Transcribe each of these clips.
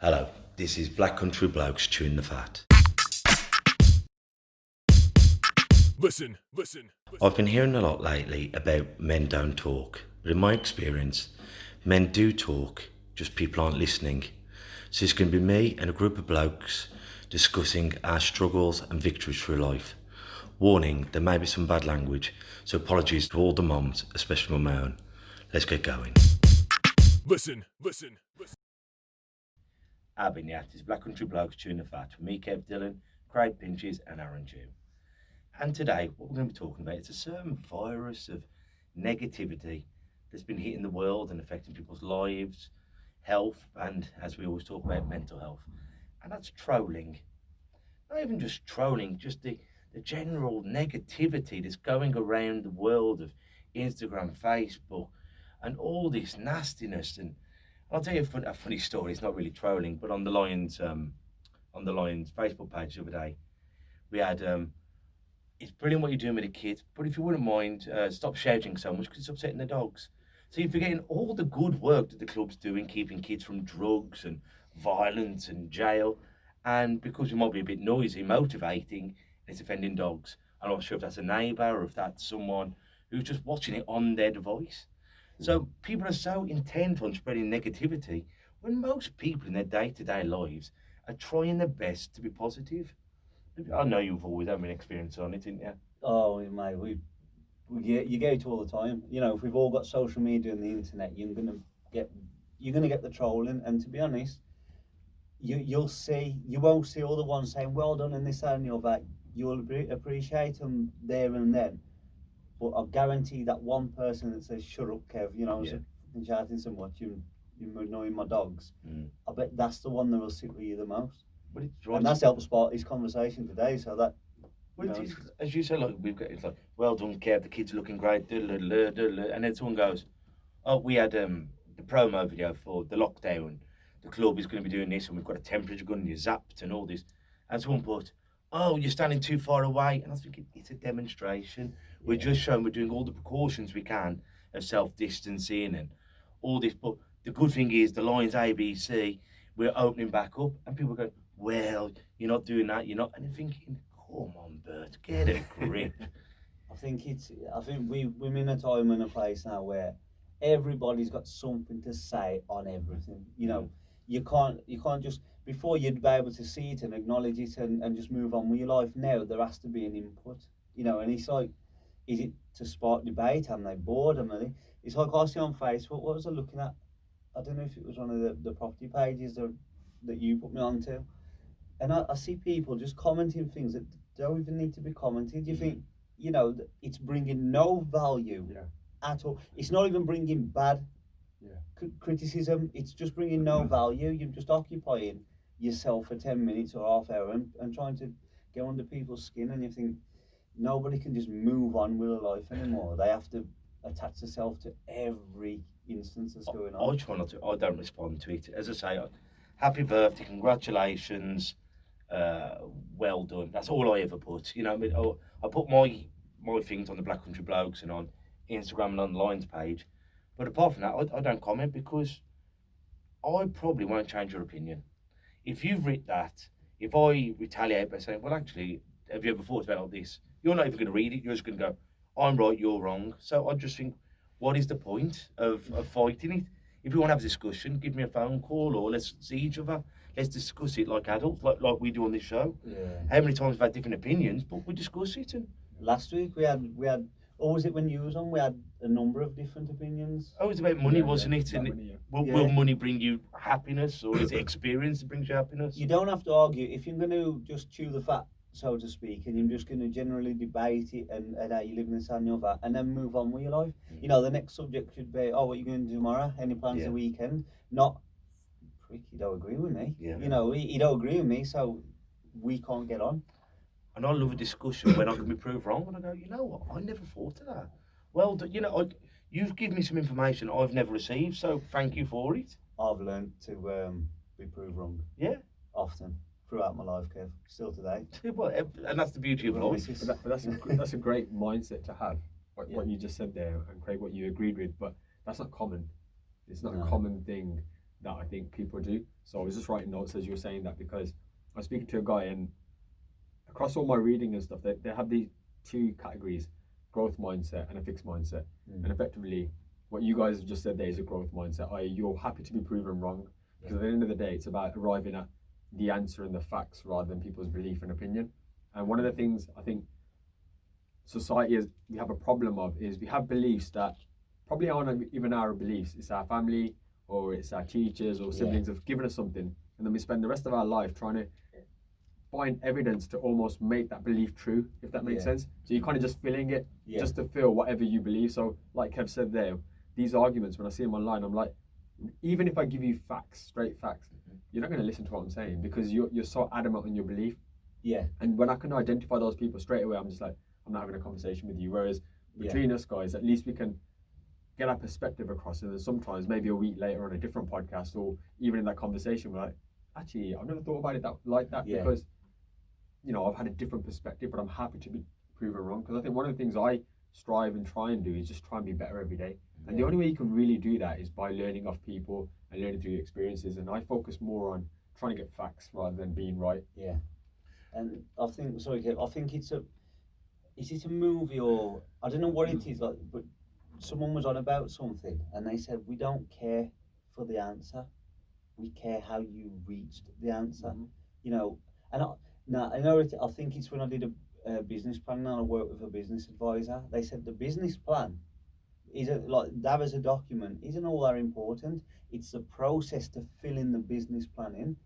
Hello, this is Black Country Blokes chewing the fat. Listen. I've been hearing a lot lately about men don't talk, but in my experience, men do talk, just people aren't listening. So it's going to be me and a group of blokes discussing our struggles and victories through life. Warning, there may be some bad language, so apologies to all the moms, especially my own. Let's get going. Listen. Abinat is Black Country Blokes chewing the fat with me, Kev Dillon, Craig Pinches and Aaron Jew. And today, what we're going to be talking about is a certain virus of negativity that's been hitting the world and affecting people's lives, health, and as we always talk about, mental health. And that's trolling. Not even just trolling, just the general negativity that's going around the world of Instagram, Facebook, and all this nastiness. And I'll tell you a funny story. It's not really trolling, but on the Lions Facebook page the other day, we had it's brilliant what you're doing with the kids, but if you wouldn't mind, stop shouting so much because it's upsetting the dogs. So you're forgetting all the good work that the club's doing, keeping kids from drugs and violence and jail, and because we might be a bit noisy, motivating, it's offending dogs. I'm not sure if that's a neighbour or if that's someone who's just watching it on their device. So people are so intent on spreading negativity when most people in their day-to-day lives are trying their best to be positive. I know you've always had an experience on it, didn't you? Oh, mate, you get it all the time. You know, if we've all got social media and the internet, get you're gonna get the trolling. And to be honest, you won't see all the ones saying well done and this that, and the other. You'll appreciate them there and then, but I guarantee that one person that says shut up, Kev, Yeah. I'm shouting so much, you're annoying my dogs. I bet that's the one that will sit with you the most. But it's And that's helped spark this conversation today. So that, Well, it is, as you say, like we've got it's like well done, Kev. The kids are looking great, and then someone goes, "Oh, we had the promo video for the lockdown. The club is going to be doing this, and we've got a temperature gun, and you're zapped, and all this." And someone put, "Oh, you're standing too far away," and I was thinking it's a demonstration. We're just showing we're doing all the precautions we can of self-distancing and all this. But the good thing is the Lions ABC, we're opening back up, and people go, "Well, you're not doing that. You're not," and you're thinking. Come on, Bert, get a grip. I think we're in a time and a place now where everybody's got something to say on everything. You can't just before you'd be able to see it and acknowledge it and just move on with your life. Now there has to be an input. And it's like, is it to spark debate? Am they bored? It's like I see on Facebook. What was I looking at? I don't know if it was one of the property pages that you put me onto. And I see people just commenting things that don't even need to be commented. You think, it's bringing no value at all. It's not even bringing bad criticism. It's just bringing no value. You're just occupying yourself for 10 minutes or half hour and trying to get under people's skin. And you think nobody can just move on with a life anymore. They have to attach themselves to every instance that's going on. I try not to. I don't respond to it. As I say, happy birthday, congratulations. Well done. That's all I ever put. I put my things on the Black Country Blokes and on Instagram and on the Lions page. But apart from that, I don't comment because I probably won't change your opinion. If you've written that, if I retaliate by saying, well, actually, have you ever thought about this? You're not even going to read it. You're just going to go, I'm right, you're wrong. So I just think, what is the point of fighting it? If you want to have a discussion, give me a phone call or let's see each other. Let's discuss it like adults, like we do on this show. Yeah. How many times we've had different opinions, but we discuss it. And Last week we had, or was it when you was on? We had a number of different opinions. oh, it's about money, wasn't it? And Money, will money bring you happiness, or is it experience that brings you happiness? You don't have to argue if you're going to just chew the fat, so to speak, and you're just going to generally debate it and how you live in this and the other, and then move on with your life. The next subject should be, oh, what are you going to do tomorrow? Any plans the weekend? Not, prick, you don't agree with me. Yeah. You don't agree with me, so we can't get on. And I love a discussion when I can be proved wrong, and I go, you know what? I never thought of that. Well, you've given me some information I've never received, so thank you for it. I've learned to be proved wrong. Yeah. Often throughout my life, Kev. Still today. Well, and that's the beauty of life. But that's a great mindset to have. What you just said there, and Craig, what you agreed with. But that's not common. It's not a common thing that I think people do. So I was just writing notes as you were saying that, because I was speaking to a guy, and across all my reading and stuff, they have these two categories: growth mindset and a fixed mindset. And effectively, what you guys have just said there is a growth mindset, i.e. you're happy to be proven wrong, because at the end of the day, it's about arriving at the answer and the facts rather than people's belief and opinion. And one of the things I think society is, we have a problem of, is we have beliefs that probably aren't even our beliefs. It's our family or it's our teachers or siblings have given us something, and then we spend the rest of our life trying to find evidence to almost make that belief true, if that makes sense. So you're kind of just filling it just to fill whatever you believe. So like Kev said there, these arguments, when I see them online, I'm like, even if I give you facts, straight facts, you're not going to listen to what I'm saying, because you're so adamant on your belief. Yeah. And when I can identify those people straight away, I'm just like, I'm not having a conversation with you. Whereas between us guys, at least we can get our perspective across. And then sometimes maybe a week later on a different podcast, or even in that conversation, we're like, actually, I've never thought about it like that, because, you know, I've had a different perspective, but I'm happy to be proven wrong. Because I think one of the things I strive and try and do is just try and be better every day. And the only way you can really do that is by learning off people and learning through your experiences. And I focus more on trying to get facts rather than being right. Yeah. And I think, sorry, Kev, I think is it a movie, or I don't know what it is, like, but someone was on about something and they said, we don't care for the answer, we care how you reached the answer. You know, and I think it's when I did a business plan and I worked with a business advisor. They said the business plan isn't like that as a document isn't all that important. It's the process to fill in the business plan in.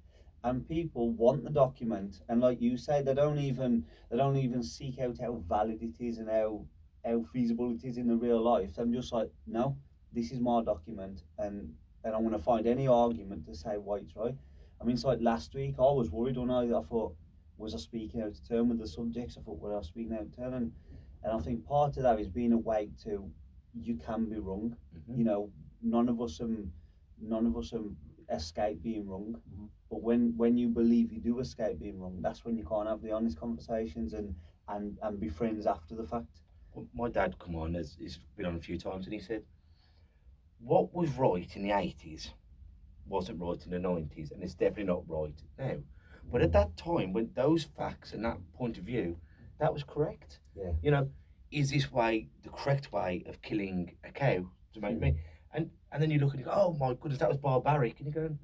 And people want the document, and like you say, they don't even seek out how valid it is and how feasible it is in the real life. I'm just like, no, this is my document, and I'm going to find any argument to say why it's right. I mean, it's like last week, I was worried when I thought, was I speaking out of turn with the subjects? I thought, well, I was speaking out of turn, and I think part of that is being awake to, you can be wrong. You know, none of us escape being wrong. But when you believe you do escape being wrong, that's when you can't have the honest conversations and be friends after the fact. Well, my dad come on, he's been on a few times, and he said, what was right in the 80s wasn't right in the 90s, and it's definitely not right now. But at that time, when those facts and that point of view, that was correct. Yeah. You know, is this way the correct way of killing a cow to make meat? And then you look and you go, oh my goodness, that was barbaric. And you go,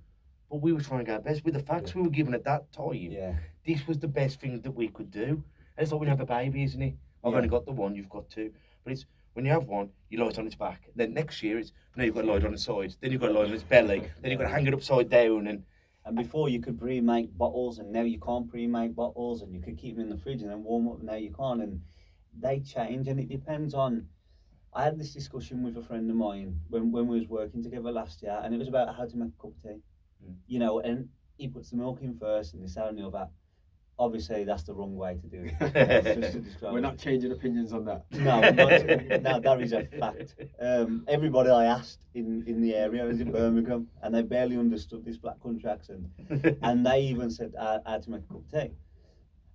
but we were trying to go best with the facts we were given at that time. Yeah. This was the best thing that we could do. And it's like when you have a baby, isn't it? I've only got the one, you've got two. But it's when you have one, you lie it on its back. Then next year, it's no, you've got to lie it on its side. Then you've got to lie it on its belly. Then you've got to hang it upside down. And before you could pre-make bottles, and now you can't pre-make bottles, and you could keep them in the fridge and then warm up, and now you can't. And they change, and it depends on. I had this discussion with a friend of mine when we was working together last year, and it was about how to make a cup of tea. You know, and he puts the milk in first and this that and the other. Obviously, that's the wrong way to do it. Just to describe We're not changing opinions on that. No, that is a fact. Everybody I asked in the area was in Birmingham, and they barely understood this black country accent. And they even said, I had to make a cup of tea.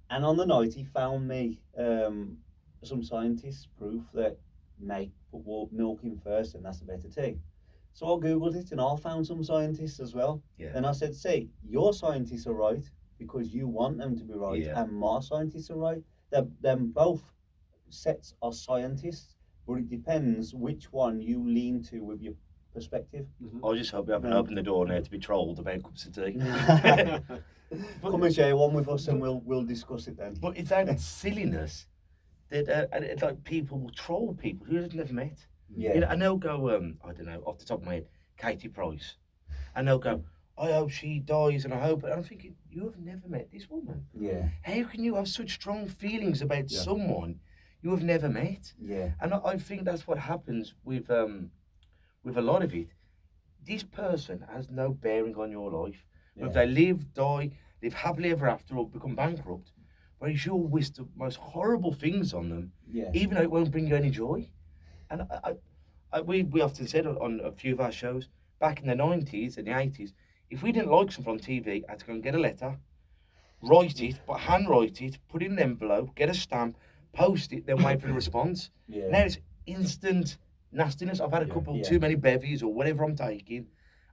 And on the night, he found me some scientists' proof that put milk in first, and that's a better tea. So I Googled it, and I found some scientists as well. Yeah. And I said, see, your scientists are right because you want them to be right, and my scientists are right. Them both sets are scientists, but it depends which one you lean to with your perspective. I just hope we haven't opened the door now to be trolled about cups of tea. Come and share one with us, and we'll discuss it then. But it's that silliness that and it's like people will troll people who they've never met. Yeah. You know, and they'll go, I don't know, off the top of my head, Katie Price, and they'll go, I hope she dies, and I hope. And I'm thinking, you have never met this woman. Yeah. How can you have such strong feelings about someone you have never met? Yeah. And I think that's what happens with a lot of it. This person has no bearing on your life. Yeah. If they live, die, live happily ever after, or become bankrupt, whereas you'll wish the most horrible things on them, even though it won't bring you any joy. And we often said on a few of our shows, back in the 90s and the 80s, if we didn't like something on TV, I had to go and get a letter, write it, but handwrite it, put it in an envelope, get a stamp, post it, then wait for the response. Now it's instant nastiness. I've had a couple too many bevies or whatever I'm taking,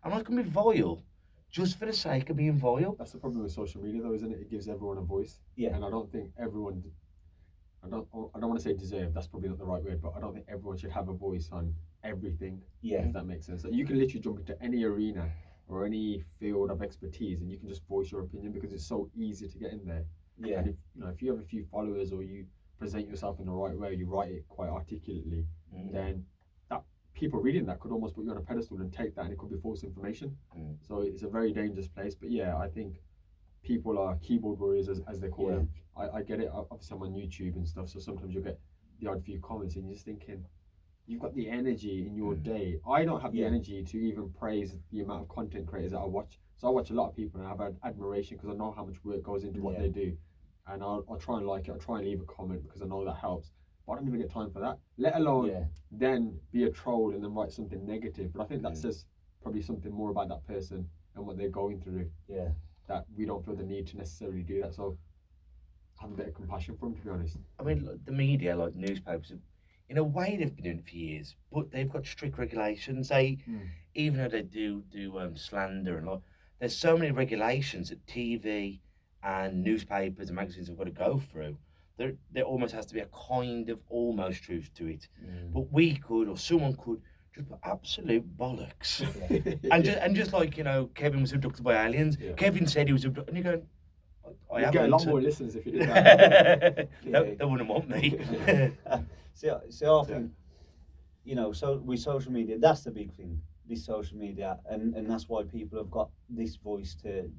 and I can be vile just for the sake of being vile. That's the problem with social media, though, isn't it? It gives everyone a voice. Yeah. And I don't think everyone. I don't want to say deserve. That's probably not the right word, but I don't think everyone should have a voice on everything. Yeah. If that makes sense. Like, you can literally jump into any arena or any field of expertise, and you can just voice your opinion because it's so easy to get in there. Yeah. And if you have a few followers, or you present yourself in the right way, you write it quite articulately, then that people reading that could almost put you on a pedestal and take that, and it could be false information. So it's a very dangerous place. But yeah, I think people are keyboard warriors, as they call them. I get it. Obviously, I'm on YouTube and stuff, so sometimes you'll get the odd few comments, and you're just thinking, you've got the energy in your day. I don't have the energy to even praise the amount of content creators that I watch. So I watch a lot of people, and I have admiration because I know how much work goes into what they do. And I'll try and like it. I'll try and leave a comment because I know that helps. But I don't even get time for that, let alone then be a troll and then write something negative. But I think that says probably something more about that person and what they're going through. Yeah. That we don't feel the need to necessarily do that. So have a bit of compassion for them, to be honest. I mean, the media, like newspapers, in a way they've been doing it for years, but they've got strict regulations. Even though they do slander and there's so many regulations that TV and newspapers and magazines have got to go through. There almost has to be a kind of almost truth to it. But we could, or someone could, just put absolute bollocks. and just like, Kevin was abducted by aliens. Kevin said he was abducted, and you're going, I You'd haven't. get a lot more listeners if you did that. They wouldn't want me. So I think, so with social media, that's the big thing, this social media, and that's why people have got this voice to,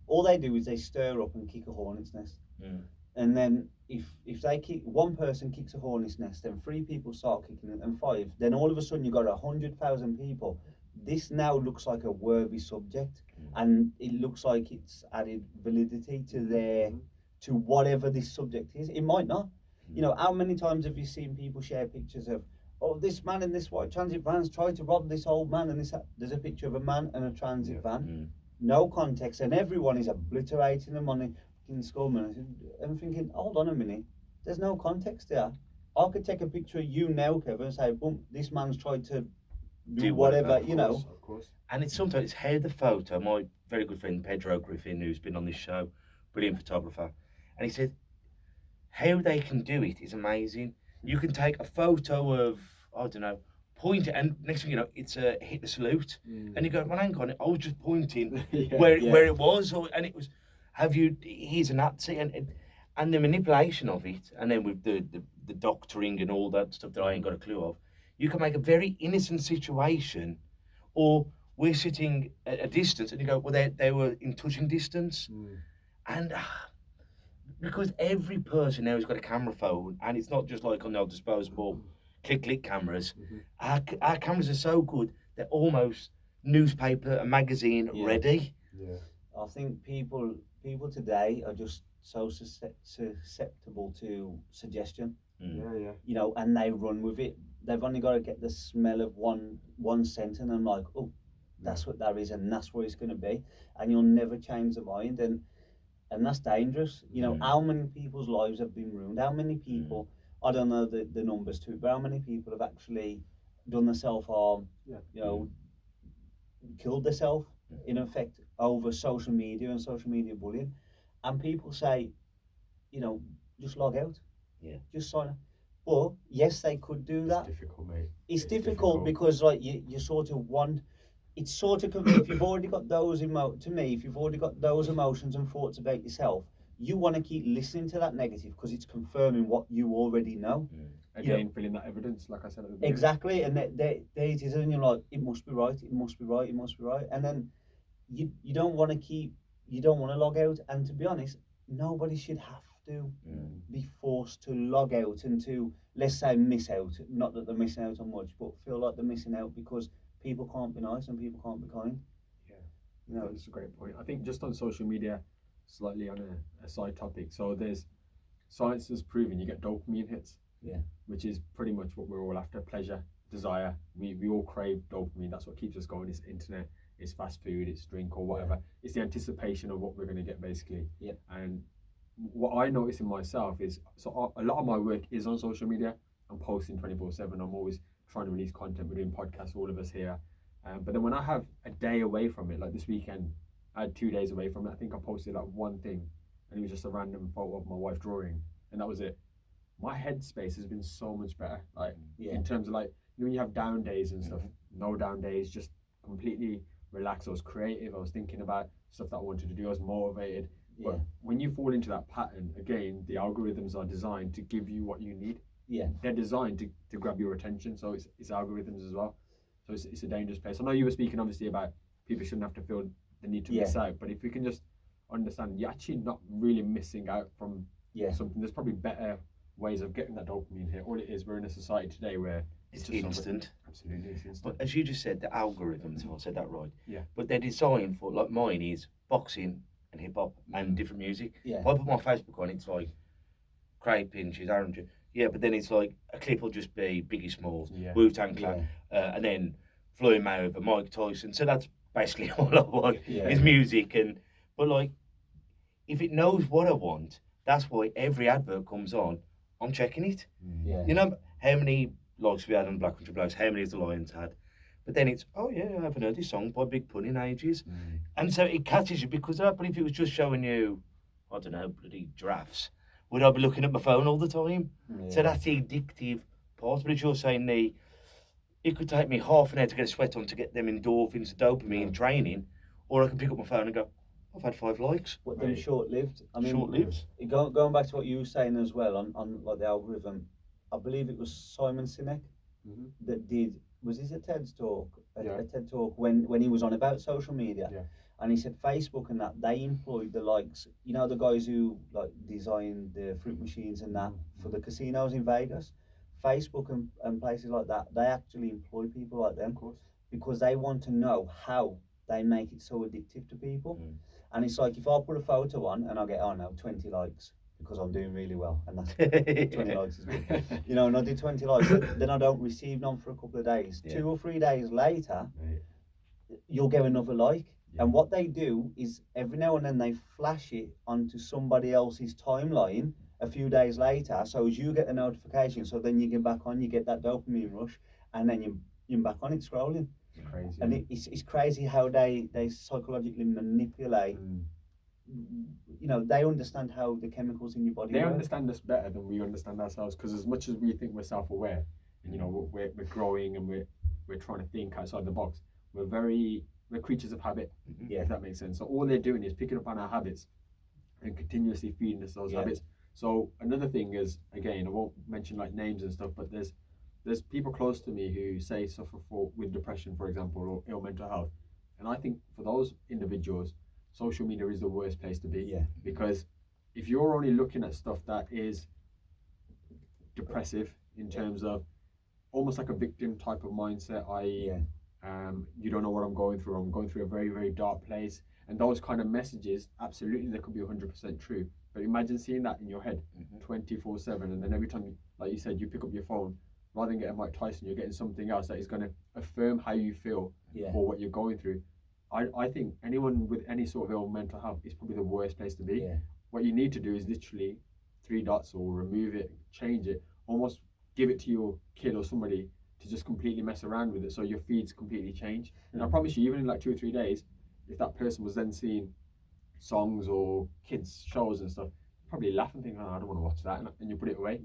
all they do is they stir up and kick a hornet's nest. And then if they kick, one person kicks a hornet's nest, then 3 people start kicking it, and 5, then all of a sudden you've got 100,000 people. This now looks like a worthy subject, and it looks like it's added validity to whatever this subject is. It might not. How many times have you seen people share pictures of, this man in this white transit van's tried to rob this old man, and there's a picture of a man and a transit van, no context, and everyone is obliterating them on the scum, and I'm thinking, hold on a minute, there's no context there. I could take a picture of you now, Kevin, and say, boom, this man's tried to do whatever, Of course. And it's sometimes how the photo. My very good friend Pedro Griffin, who's been on this show, brilliant photographer, and he said how they can do it is amazing. You can take a photo of, I don't know, point it, and next thing you know, it's a hit the salute, and you go, well, hang on, I was just pointing where it was, and it was, here's a Nazi, and the manipulation of it, and then with the doctoring and all that stuff that I ain't got a clue of, you can make a very innocent situation, or we're sitting at a distance, and you go, well, they were in touching distance, and because every person now has got a camera phone, and it's not just like on the old disposable click cameras. Our cameras are so good, they're almost newspaper and magazine ready. I think people today are just so susceptible to suggestion. And they run with it. They've only got to get the smell of one scent, and I'm like, oh, that's what that is, and that's what it's going to be, and you'll never change the mind, and that's dangerous. How many people's lives have been ruined? How many people, I don't know the numbers to it, but how many people have actually done the self-harm, killed themselves, in effect, over social media and social media bullying? And people say, just log out. Just sign up. But yes, they could do that. It's difficult, mate. It's difficult because you sort of want, it's sort of, if you've already got those if you've already got those emotions and thoughts about yourself, you want to keep listening to that negative because it's confirming what you already know. Again, filling that evidence, like I said at the beginning. Exactly, and there it is, and you're like, it must be right, it must be right, it must be right, and then you don't want to log out, and to be honest, nobody should have to be forced to log out and to, let's say, miss out. Not that they're missing out on much, but feel like they're missing out because people can't be nice and people can't be kind. That's a great point. I think just on social media, slightly on a side topic, so there's science has proven you get dopamine hits, which is pretty much what we're all after: pleasure, desire. We all crave dopamine. That's what keeps us going. It's internet, it's fast food, it's drink or whatever. It's the anticipation of what we're going to get, basically. And what I notice in myself is, so a lot of my work is on social media. I'm posting 24/7. I'm always trying to release content. We're doing podcasts, all of us here, But then when I have a day away from it, like this weekend, I had 2 days away from it. I think I posted like one thing, and it was just a random photo of my wife drawing, and that was it. My headspace has been so much better. Like in terms of like, you know, when you have down days and stuff, no down days, just completely relaxed. I was creative. I was thinking about stuff that I wanted to do. I was motivated. But when you fall into that pattern, again, the algorithms are designed to give you what you need. Yeah. They're designed to grab your attention. So it's algorithms as well. So it's a dangerous place. I know you were speaking obviously about people shouldn't have to feel the need to miss out, but if we can just understand you're actually not really missing out from something, there's probably better ways of getting that dopamine hit. All it is, we're in a society today where it's instant. Absolutely, it's instant. But as you just said, the algorithms, if I said that right, Yeah. but they're designed for, like mine is boxing and hip hop and different music. Yeah. If I put my Facebook on, it's like Craig Pinches, Aaron Jones. Yeah, but then it's like a clip will just be Biggie Smalls, Wu-Tang Clan, and then Floyd Mayweather, Mike Tyson. So that's basically all I want is music. But like, if it knows what I want, that's why every advert comes on, I'm checking it. Yeah. You know how many likes we had on Black Country Blokes, how many has the Lions had? But then it's, oh yeah, I haven't heard this song by Big Pun in ages. And so it catches you because of that. But if it was just showing you, I don't know, bloody giraffes, would I be looking at my phone all the time? So that's the addictive part. But as you're saying, it could take me half an hour to get a sweat on to get them endorphins, dopamine training, or I can pick up my phone and go, I've had 5 likes. What them short-lived? I mean, short-lived. Going back to what you were saying as well on like the algorithm, I believe it was Simon Sinek that did. Was this a TED talk? A TED talk when he was on about social media. Yeah. And he said Facebook and that they employed the likes, you know, the guys who like designed the fruit machines and that for the casinos in Vegas. Facebook and places like that, they actually employ people like them, of course, because they want to know how they make it so addictive to people. And it's like if I put a photo on and I get 20 likes because I'm doing really well, and that's 20 likes is good, you know, and I do 20 likes, then I don't receive none for a couple of days. 2 or 3 days later, you'll get another like. And what they do is every now and then they flash it onto somebody else's timeline a few days later, so as you get the notification, so then you get back on, you get that dopamine rush, and then you're back on it scrolling. It's crazy. And it's crazy how they psychologically manipulate. You know, they understand how the chemicals in your body They work. understand us better than we understand ourselves, because as much as we think we're self-aware, and you know we're growing and we're trying to think outside the box, we're creatures of habit, if that makes sense. So all they're doing is picking up on our habits and continuously feeding us those habits. So another thing is, again, I won't mention like names and stuff, but there's people close to me who say suffer with depression, for example, or ill mental health. And I think for those individuals, social media is the worst place to be. Because if you're only looking at stuff that is depressive in terms of almost like a victim type of mindset, i.e., you don't know what I'm going through a very, very dark place, and those kind of messages, absolutely they could be 100% true, but imagine seeing that in your head 24/7, and then every time you, like you said, you pick up your phone, rather than getting Mike Tyson, you're getting something else that is going to affirm how you feel or what you're going through. I think anyone with any sort of ill mental health is probably the worst place to be. What you need to do is literally 3 dots or remove it, change it, almost give it to your kid or somebody to just completely mess around with it, so your feeds completely change. And I promise you, even in like 2 or 3 days, if that person was then seeing songs or kids shows and stuff, probably laugh and think, I don't want to watch that, and you put it away.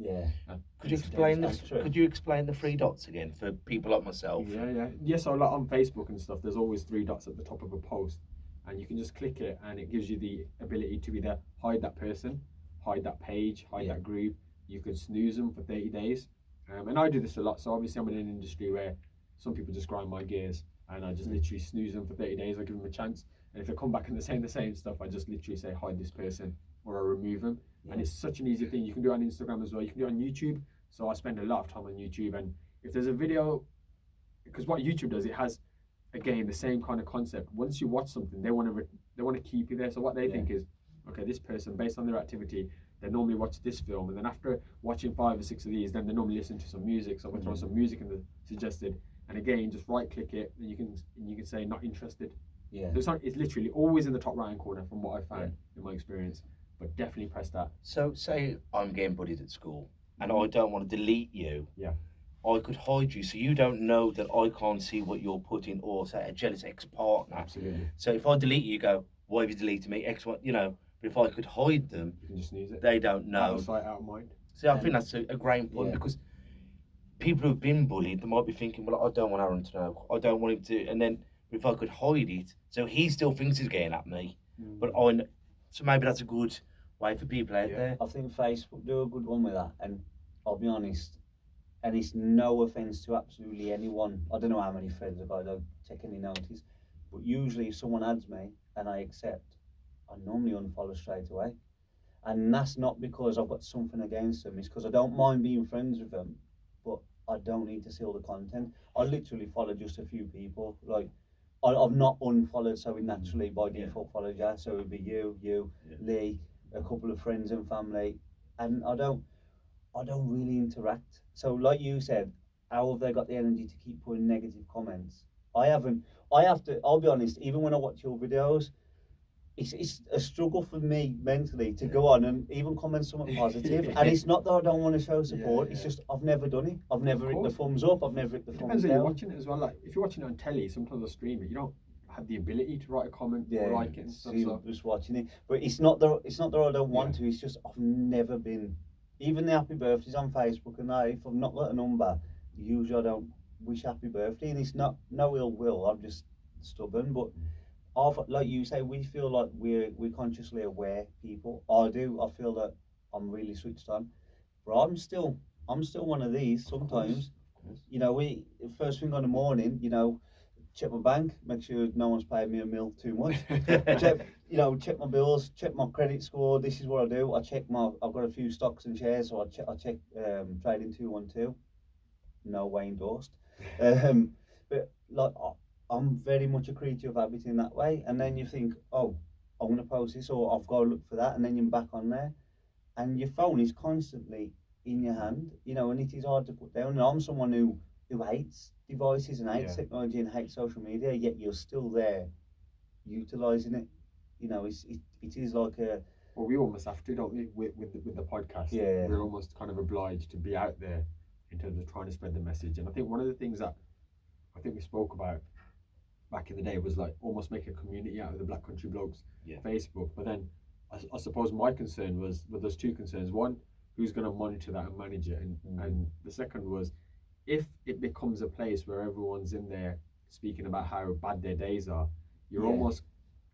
Could you explain the 3 dots again for people like myself? So like on Facebook and stuff, there's always 3 dots at the top of a post, and you can just click it, and it gives you the ability to either hide that person, hide that page, hide that group. You can snooze them for 30 days. And I do this a lot, so obviously I'm in an industry where some people just grind my gears, and I just literally snooze them for 30 days. I give them a chance, and if they come back and they're saying the same stuff, I just literally say hide this person, or I remove them. And it's such an easy thing. You can do it on Instagram as well, you can do it on YouTube. So I spend a lot of time on YouTube, and if there's a video, because what YouTube does, it has again the same kind of concept. Once you watch something, they want to keep you there. So what they think is, okay, this person, based on their activity, they normally watch this film, and then after watching 5 or 6 of these, then they normally listen to some music. So we'll throw some music in the suggested, and again, just right click it, and you can say not interested. So it's literally always in the top right hand corner from what I found in my experience. But definitely press that. So say I'm getting bullied at school, and I don't want to delete you. I could hide you so you don't know that I can't see what you're putting, or say a jealous ex-partner. Absolutely. So if I delete you, you go, why have you deleted me? X, what, you know, but if I could hide them, You can just sneeze it. they don't Out know. of sight, out of mind. So I think that's a great point, Yeah. because people who've been bullied, they might be thinking, well, I don't want Aaron to know. I don't want him to. And then if I could hide it, so he still thinks he's getting at me, but so maybe that's a good way for people out Yeah. there. I think Facebook do a good one with that, and I'll be honest, and it's no offence to absolutely anyone. I don't know how many friends I've got, I don't take any notice, but usually if someone adds me and I accept, I normally unfollow straight away. And that's not because I've got something against them, it's because I don't mind being friends with them, but I don't need to see all the content. I literally follow just a few people. Like, I've not unfollowed, so it naturally by default follows you. So it would be you, Lee, a couple of friends and family, and I don't really interact. So like you said, how have they got the energy to keep putting negative comments? I haven't. I have to. I'll be honest. Even when I watch your videos, it's a struggle for me mentally to go on and even comment something positive. And it's not that I don't want to show support. It's just I've never done it. I've never hit the thumbs up. I've never hit the It thumbs depends how down. you're watching it as well. Like if you're watching it on telly, sometimes I stream it. You don't have the ability to write a comment or like it and stuff. So you're just watching it. But it's not that I don't want to. It's just I've never been. Even the happy birthdays on Facebook and that, if I've not got a number, usually I don't wish happy birthday, and it's not no ill will. I'm just stubborn. But like you say, we feel like we're consciously aware people. I do. I feel that I'm really switched on, but I'm still one of these sometimes. Of course. You know, we first thing on the morning, you know, check my bank, make sure no one's paid me a meal too much. check my bills, check my credit score. This is what I do. I've got a few stocks and shares, so I check trading 212. No way endorsed. But like I'm very much a creature of habit in that way. And then you think, oh, I'm gonna post this, or I've got to look for that, and then you're back on there, and your phone is constantly in your hand, you know, and it is hard to put down. And I'm someone who hates devices and hates technology and hates social media, yet you're still there utilising it. You know, it is like a... Well, we almost have to, don't we, with the podcast? Yeah. We're almost kind of obliged to be out there in terms of trying to spread the message. And I think one of the things that I think we spoke about back in the day was like almost make a community out of the Black Country Blokes Facebook. But then I suppose my concern was, well, there's two concerns. One, who's going to monitor that and manage it? And the second was, if it becomes a place where everyone's in there speaking about how bad their days are, you're almost,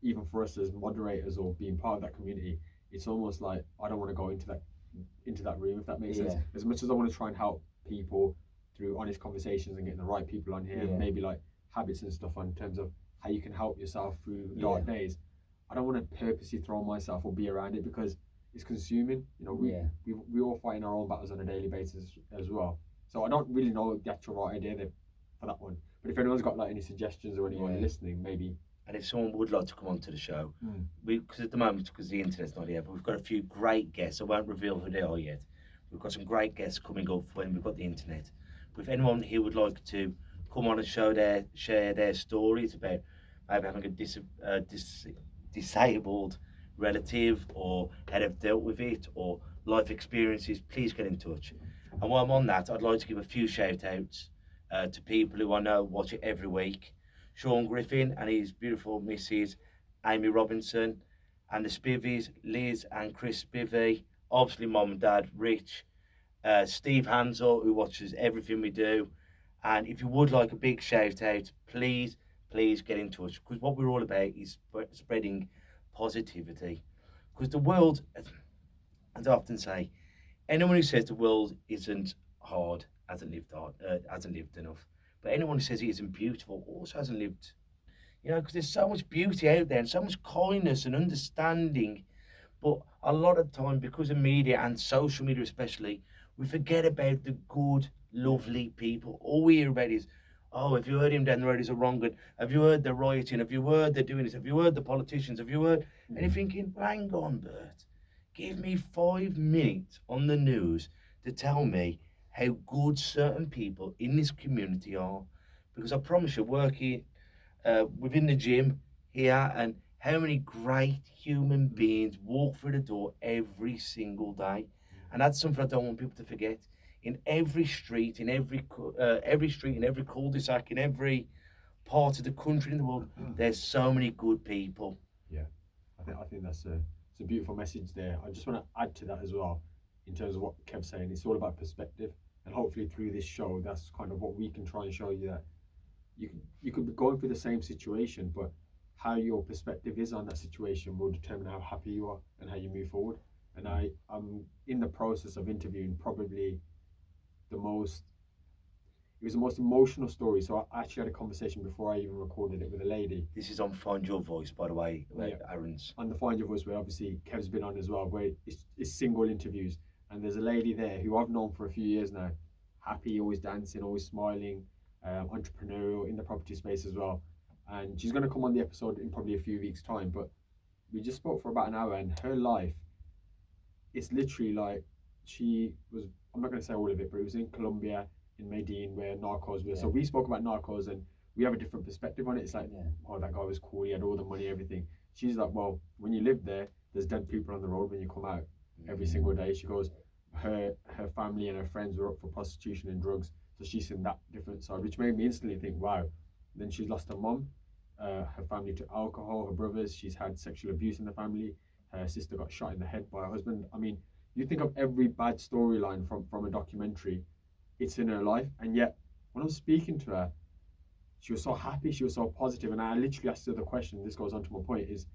even for us as moderators or being part of that community, it's almost like I don't want to go into that room, if that makes sense. As much as I want to try and help people through honest conversations and getting the right people on here, and maybe like habits and stuff in terms of how you can help yourself through dark days, I don't want to purposely throw myself or be around it because it's consuming. You know, we all fight in our own battles on a daily basis as well. So I don't really know the actual right idea there for that one. But if anyone's got like any suggestions or anyone listening, maybe. And if someone would like to come onto the show, because at the moment, because the internet's not here, but we've got a few great guests. I won't reveal who they are yet. We've got some great guests coming up when we've got the internet. But if anyone here would like to come on and share their stories about maybe having a disabled relative, or how they've dealt with it, or life experiences, please get in touch. And while I'm on that, I'd like to give a few shout outs to people who I know watch it every week. Sean Griffin and his beautiful Mrs. Amy Robinson, and the Spivies, Liz and Chris Spivey, obviously Mum and Dad, Rich, Steve Hansel, who watches everything we do. And if you would like a big shout out, please get in touch, because what we're all about is spreading positivity. Because the world, as I often say, anyone who says the world isn't hard hasn't lived enough. But anyone who says it isn't beautiful also hasn't lived. You know, because there's so much beauty out there and so much kindness and understanding. But a lot of time, because of media and social media especially, we forget about the good, lovely people. All we hear about is, oh, have you heard him down the road is a wrong one? Have you heard they're rioting? Have you heard they're doing this? Have you heard the politicians? Have you heard? And you're thinking, well, hang on, Bert. Give me 5 minutes on the news to tell me how good certain people in this community are. Because I promise you, working within the gym here, and how many great human beings walk through the door every single day. And that's something I don't want people to forget. in every street, in every street, in every cul-de-sac, in every part of the country in the world. There's so many good people. Yeah, I think that's it's a beautiful message there. I just want to add to that as well, in terms of what Kev's saying. It's all about perspective, and hopefully through this show, that's kind of what we can try and show you, that you could be going through the same situation, but how your perspective is on that situation will determine how happy you are and how you move forward. And I'm in the process of interviewing probably the most emotional story. So I actually had a conversation before I even recorded it with a lady. This is on Find Your Voice, by the way, Aaron's. On the Find Your Voice, where obviously Kev's been on as well, where it's single interviews. And there's a lady there who I've known for a few years now, happy, always dancing, always smiling, entrepreneurial in the property space as well. And she's going to come on the episode in probably a few weeks' time. But we just spoke for about an hour, and her life, it's literally like she was, I'm not going to say all of it, but it was in Colombia, in Medellin, where Narcos were. So we spoke about Narcos, and we have a different perspective on it. It's like, oh, that guy was cool, he had all the money, everything. She's like, well, when you live there, there's dead people on the road when you come out every single day. She goes, her family and her friends were up for prostitution and drugs, so she's seen that different side, which made me instantly think, wow. Then she's lost her mum, her family to alcohol, her brothers, she's had sexual abuse in the family, her sister got shot in the head by her husband. I mean, you think of every bad storyline from a documentary, it's in her life. And yet when I was speaking to her, she was so happy, she was so positive, and I literally asked her the question, this goes on to my point, is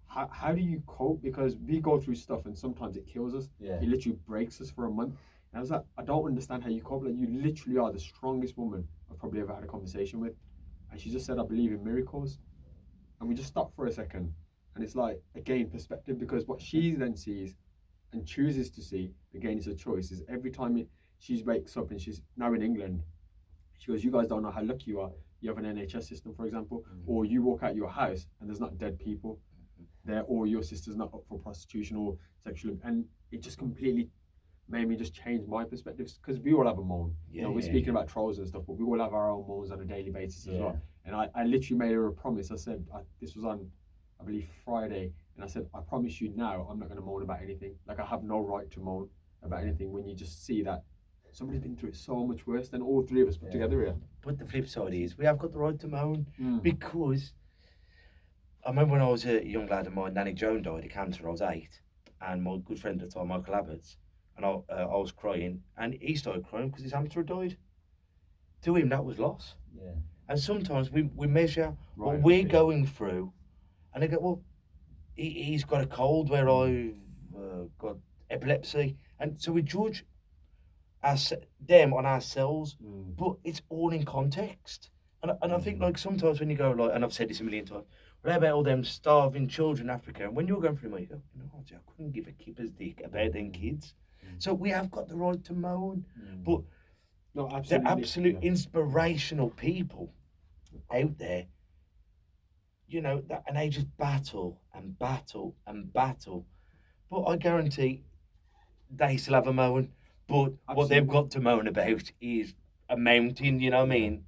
how do you cope? Because we go through stuff and sometimes it kills us. It literally breaks us for a month. And I was like, I don't understand how you cope. Like, you literally are the strongest woman I've probably ever had a conversation with. And she just said, I believe in miracles. And we just stopped for a second, and it's like, again, perspective, because what she then sees and chooses to see, again, it's a choice, is every time she wakes up, and she's now in England, she goes, you guys don't know how lucky you are. You have an NHS system, for example, or you walk out your house and there's not dead people there, or your sister's not up for prostitution or sexual, and it just completely made me just change my perspectives, because we all have a moan. We're speaking about trolls and stuff, but we all have our own moans on a daily basis as well. And I literally made her a promise. I said, this was on, I believe, Friday, and I said, I promise you now, I'm not going to moan about anything. Like, I have no right to moan about anything when you just see that somebody's been through it so much worse than all three of us put together here. But the flip side is, we have got the right to moan, because I remember when I was a young lad and my nanny Joan died of cancer. I was 8, and my good friend at the time, Michael Abbott's, and I was crying, and he started crying because his hamster had died. To him, that was loss. And sometimes we measure what we're going through, and they go, well, he's got a cold where I've got epilepsy, and so we judge them on ourselves, but it's all in context. And I think, like, sometimes when you go, like, and I've said this a million times, what about all them starving children in Africa? And when you're going through them, you go, you know what, I couldn't give a kipper's dick about them kids. So we have got the right to moan, but no, the absolute inspirational people out there, you know, and they just battle and battle and battle. But I guarantee they still have a moan, but what they've got to moan about is a mountain, you know what I mean?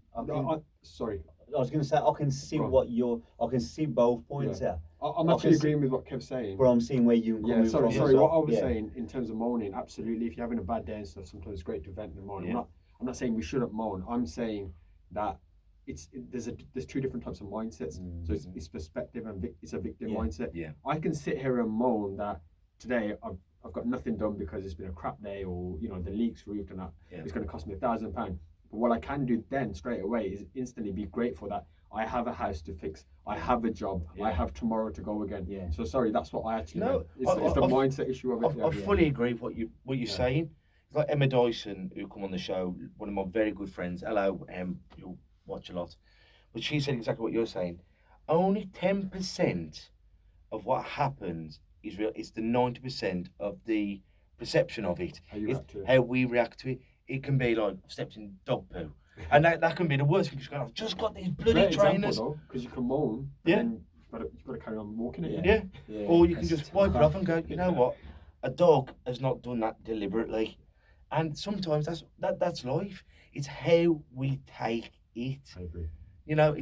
Sorry. I was going to say, I can see I can see both points here. I'm actually agreeing with what Kev's saying. But I'm seeing where you're coming from. Sorry, what I was saying in terms of moaning, absolutely, if you're having a bad day and stuff, sometimes it's great to vent and moan. I'm not saying we shouldn't moan. I'm saying that there's two different types of mindsets. So it's perspective and it's a victim mindset. I can sit here and moan that today I've got nothing done because it's been a crap day, or, you know, the leak's roofed and that it's going to cost me £1,000. But what I can do then straight away is instantly be grateful that I have a house to fix, I have a job, I have tomorrow to go again. So sorry, that's what I actually meant. It's the mindset issue of it. I fully agree with what you're saying. It's like Emma Dyson, who come on the show, one of my very good friends. Hello, you'll watch a lot. But she said exactly what you're saying. Only 10% of what happens is real. It's the 90% of the perception of it. How we react to it. It can be like steps in dog poo. And that can be the worst thing. I've just got these bloody trainers. Because you can moan, and you've got to carry on walking it. Or you can just wipe it off and go, you know what? A dog has not done that deliberately. And sometimes that's life. It's how we take it. I agree. You know,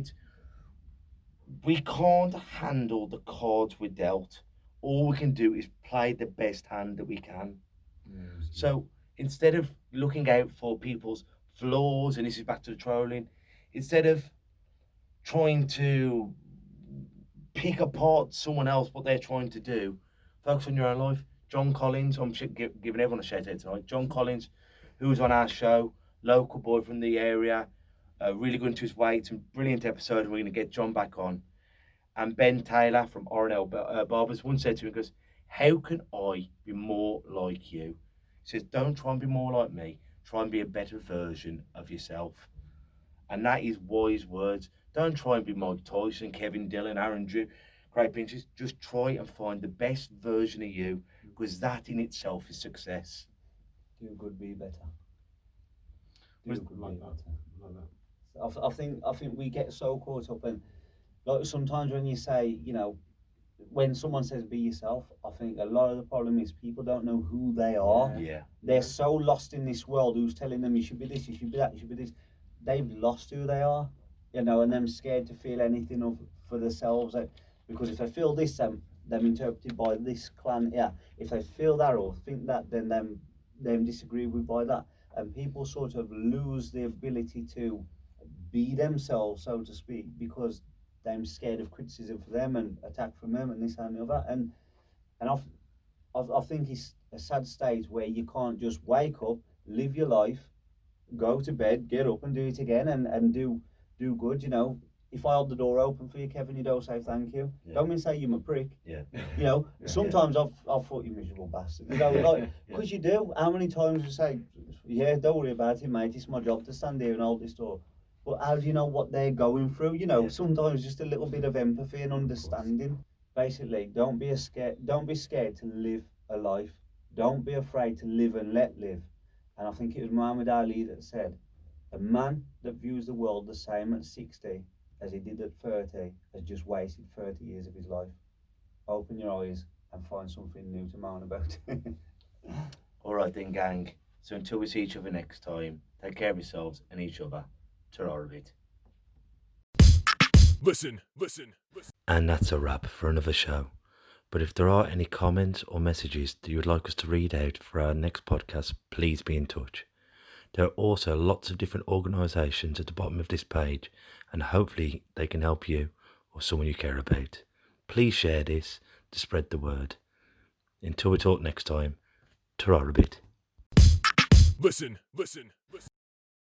we can't handle the cards we're dealt. All we can do is play the best hand that we can. So instead of looking out for people's flaws, and this is back to the trolling, instead of trying to pick apart someone else, what they're trying to do, focus on your own life. John Collins, I'm giving everyone a shout out tonight. John Collins, who was on our show, local boy from the area, really good into his weight, some brilliant episode, and we're going to get John back on. And Ben Taylor from R&L Barbers once said to me, he goes, how can I be more like you? He says, don't try and be more like me. Try and be a better version of yourself. And that is wise words. Don't try and be Mike Tyson, Kevin Dillon, Aaron Drew, Craig Pinches. Just try and find the best version of you, because that in itself is success. Do good, be better. Do Was- good, Like be that. better. Like that. I think we get so caught up in, like, sometimes when you say, you know, when someone says be yourself, I think a lot of the problem is people don't know who they are. Yeah. They're so lost in this world who's telling them you should be this, you should be that, you should be this. They've lost who they are, you know, and them scared to feel anything of for themselves. Because if they feel this, them interpreted by this clan. Yeah, if they feel that or think that, then them disagree with by that, and people sort of lose the ability to be themselves, so to speak, because they're scared of criticism for them and attack from them and this and the other. And I think it's a sad state where you can't just wake up, live your life, go to bed, get up and do it again, and do good. You know, if I hold the door open for you, Kevin, you don't say thank you. Yeah. Don't mean say you're a prick. Yeah. You know, Yeah. sometimes I've thought you miserable bastard. You know, like, because you do. How many times you say, yeah, don't worry about it, mate. It's my job to stand here and hold this door. But how do you know what they're going through? You know, Yeah. sometimes just a little bit of empathy and understanding. Basically, don't be scared to live a life. Don't be afraid to live and let live. And I think it was Muhammad Ali that said, a man that views the world the same at 60 as he did at 30 has just wasted 30 years of his life. Open your eyes and find something new to moan about. All right then, gang. So until we see each other next time, take care of yourselves and each other. Ta-ra a bit. Listen. And that's a wrap for another show. But if there are any comments or messages that you would like us to read out for our next podcast, please be in touch. There are also lots of different organisations at the bottom of this page, and hopefully they can help you or someone you care about. Please share this to spread the word. Until we talk next time, ta-ra a bit. Listen.